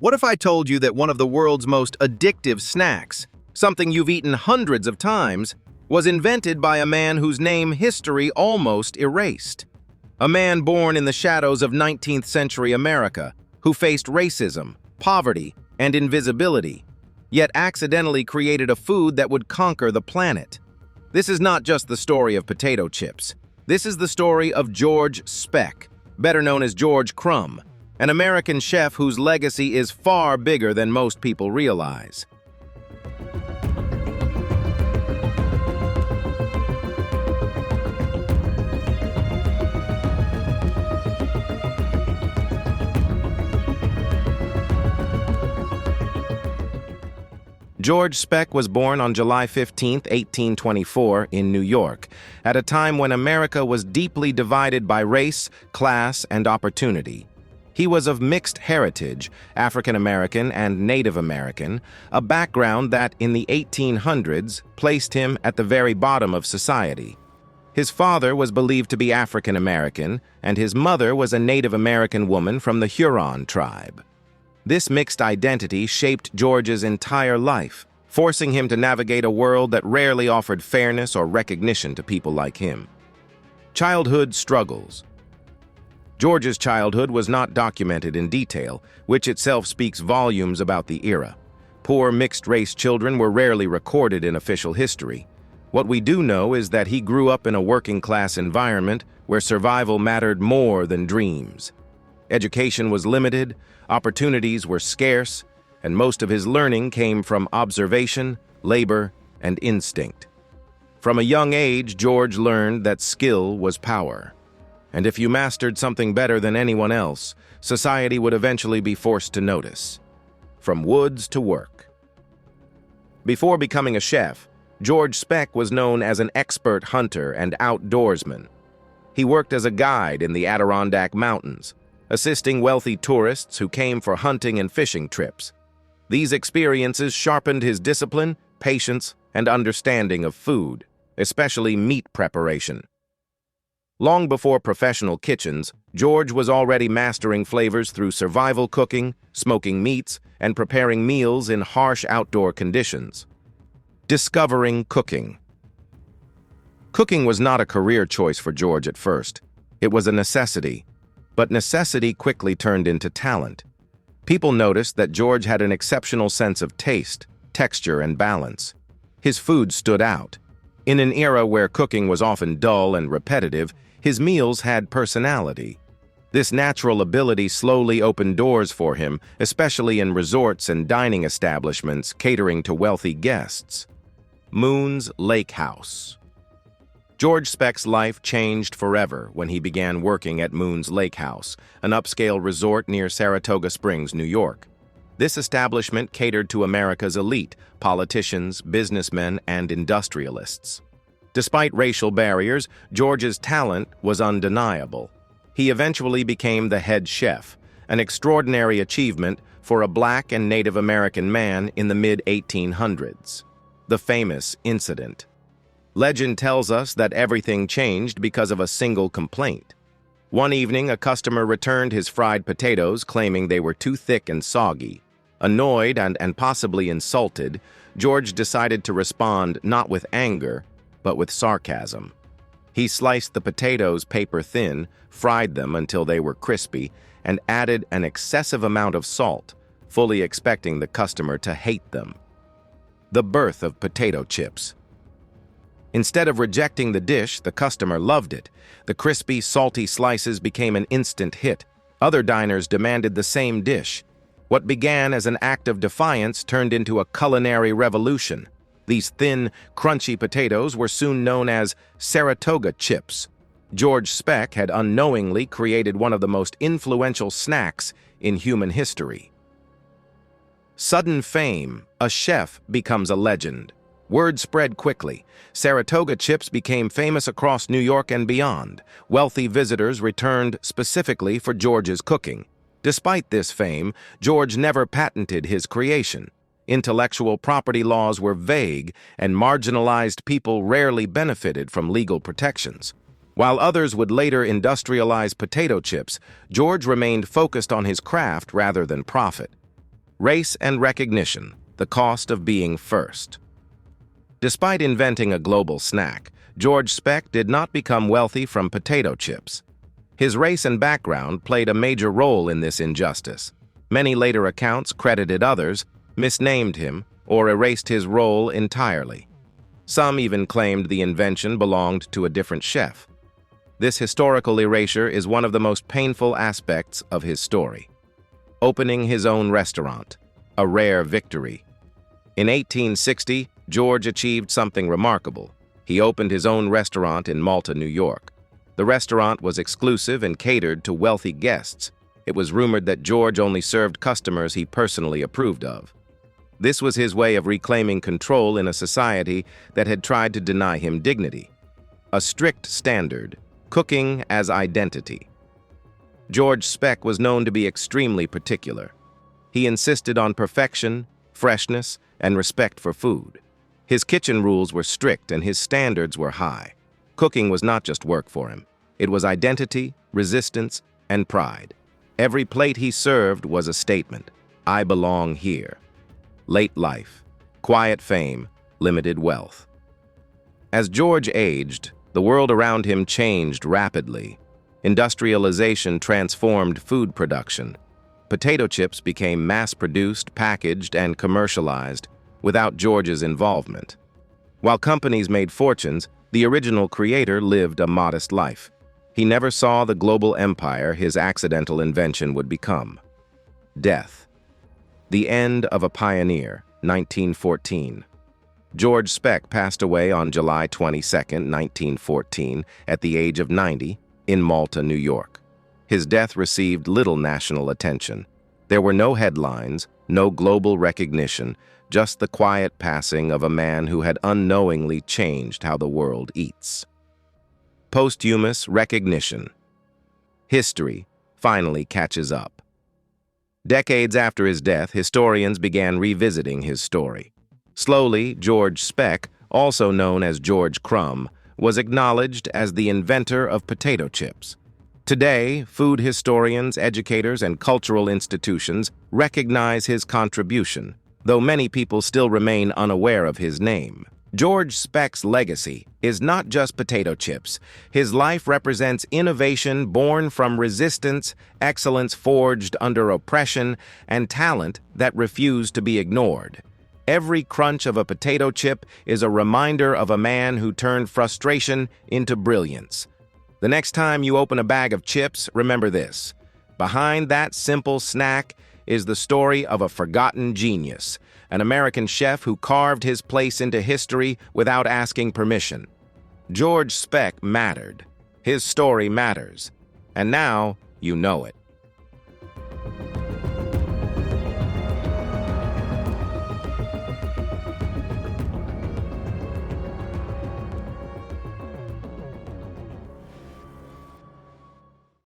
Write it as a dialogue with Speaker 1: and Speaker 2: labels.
Speaker 1: What if I told you that one of the world's most addictive snacks, something you've eaten hundreds of times, was invented by a man whose name history almost erased? A man born in the shadows of 19th century America, who faced racism, poverty, and invisibility, yet accidentally created a food that would conquer the planet. This is not just the story of potato chips. This is the story of George Speck, better known as George Crum, an American chef whose legacy is far bigger than most people realize. George Speck was born on July 15, 1824, in New York, at a time when America was deeply divided by race, class, and opportunity. He was of mixed heritage, African American and Native American, a background that, in the 1800s, placed him at the very bottom of society. His father was believed to be African American, and his mother was a Native American woman from the Huron tribe. This mixed identity shaped George's entire life, forcing him to navigate a world that rarely offered fairness or recognition to people like him. Childhood struggles. George's childhood was not documented in detail, which itself speaks volumes about the era. Poor mixed-race children were rarely recorded in official history. What we do know is that he grew up in a working-class environment where survival mattered more than dreams. Education was limited, opportunities were scarce, and most of his learning came from observation, labor, and instinct. From a young age, George learned that skill was power. And if you mastered something better than anyone else, society would eventually be forced to notice. From woods to work. Before becoming a chef, George Speck was known as an expert hunter and outdoorsman. He worked as a guide in the Adirondack Mountains, assisting wealthy tourists who came for hunting and fishing trips. These experiences sharpened his discipline, patience, and understanding of food, especially meat preparation. Long before professional kitchens, George was already mastering flavors through survival cooking, smoking meats, and preparing meals in harsh outdoor conditions. Discovering cooking. Cooking was not a career choice for George at first. It was a necessity. But necessity quickly turned into talent. People noticed that George had an exceptional sense of taste, texture, and balance. His food stood out. In an era where cooking was often dull and repetitive, his meals had personality. This natural ability slowly opened doors for him, especially in resorts and dining establishments catering to wealthy guests. Moon's Lake House. George Speck's life changed forever when he began working at Moon's Lake House, an upscale resort near Saratoga Springs, New York. This establishment catered to America's elite, politicians, businessmen, and industrialists. Despite racial barriers, George's talent was undeniable. He eventually became the head chef, an extraordinary achievement for a Black and Native American man in the mid-1800s. The famous incident. Legend tells us that everything changed because of a single complaint. One evening, a customer returned his fried potatoes, claiming they were too thick and soggy. Annoyed and possibly insulted, George decided to respond not with anger, but with sarcasm. He sliced the potatoes paper thin, fried them until they were crispy, and added an excessive amount of salt, fully expecting the customer to hate them. The birth of potato chips. Instead of rejecting the dish, the customer loved it. The crispy, salty slices became an instant hit. Other diners demanded the same dish. What began as an act of defiance turned into a culinary revolution. These thin, crunchy potatoes were soon known as Saratoga Chips. George Speck had unknowingly created one of the most influential snacks in human history. Sudden fame. A chef becomes a legend. Word spread quickly. Saratoga chips became famous across New York and beyond. Wealthy visitors returned specifically for George's cooking. Despite this fame, George never patented his creation. Intellectual property laws were vague, and marginalized people rarely benefited from legal protections. While others would later industrialize potato chips, George remained focused on his craft rather than profit. Race and recognition, the cost of being first. Despite inventing a global snack, George Speck did not become wealthy from potato chips. His race and background played a major role in this injustice. Many later accounts credited others, misnamed him, or erased his role entirely. Some even claimed the invention belonged to a different chef. This historical erasure is one of the most painful aspects of his story. Opening his own restaurant, a rare victory. In 1860, George achieved something remarkable. He opened his own restaurant in Malta, New York. The restaurant was exclusive and catered to wealthy guests. It was rumored that George only served customers he personally approved of. This was his way of reclaiming control in a society that had tried to deny him dignity. A strict standard, cooking as identity. George Speck was known to be extremely particular. He insisted on perfection, freshness, and respect for food. His kitchen rules were strict and his standards were high. Cooking was not just work for him. It was identity, resistance, and pride. Every plate he served was a statement. I belong here. Late life, quiet fame, limited wealth. As George aged, the world around him changed rapidly. Industrialization transformed food production. Potato chips became mass-produced, packaged, and commercialized without George's involvement. While companies made fortunes, the original creator lived a modest life. He never saw the global empire his accidental invention would become. Death. The end of a pioneer, 1914. George Speck passed away on July 22, 1914, at the age of 90, in Malta, New York. His death received little national attention. There were no headlines, no global recognition, just the quiet passing of a man who had unknowingly changed how the world eats. Posthumous recognition. History finally catches up. Decades after his death, historians began revisiting his story. Slowly, George Speck, also known as George Crum, was acknowledged as the inventor of potato chips. Today, food historians, educators, and cultural institutions recognize his contribution, though many people still remain unaware of his name. George Speck's legacy is not just potato chips. His life represents innovation born from resistance, excellence forged under oppression, and talent that refused to be ignored. Every crunch of a potato chip is a reminder of a man who turned frustration into brilliance. The next time you open a bag of chips, remember this. Behind that simple snack is the story of a forgotten genius, an American chef who carved his place into history without asking permission. George Speck mattered. His story matters. And now you know it.